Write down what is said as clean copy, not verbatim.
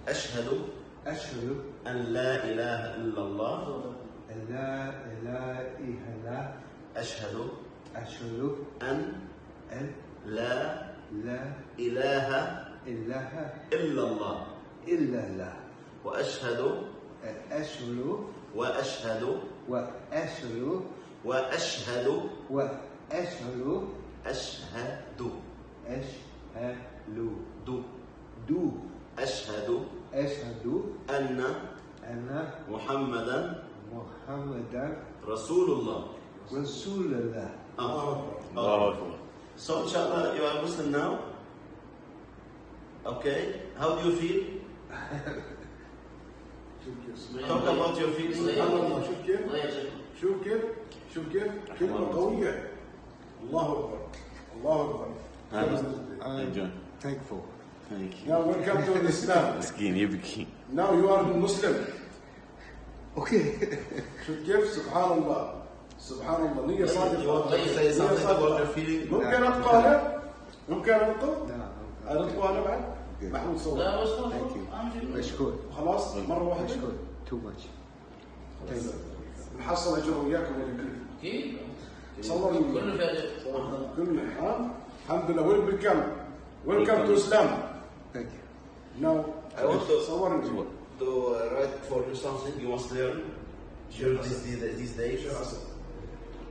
أشهد أن لا إله إلا الله. أشهد أن لا إله إلا الله. وأشهد أن محمدا رسول الله. So inshallah you are Muslim now. Okay, how do you feel? Talk about your feelings. شوف كيف كلمة قوية. الله أكبر. I'm thankful. Thank you. Now welcome to Islam. Now you are Muslim. Okay. شوف كيف سبحان الله نية صادقة. ممكن أنقل؟ أنقل أنا بعد؟ محمود صوت. مشكور. خلاص مرة واحدة. مشكور. Too much. نحصل أجر وياكم الكل. صورني. كلنا. الحمد لله. Welcome to Islam. Thank you. Now I want صورني. to write for you something you must learn during these days.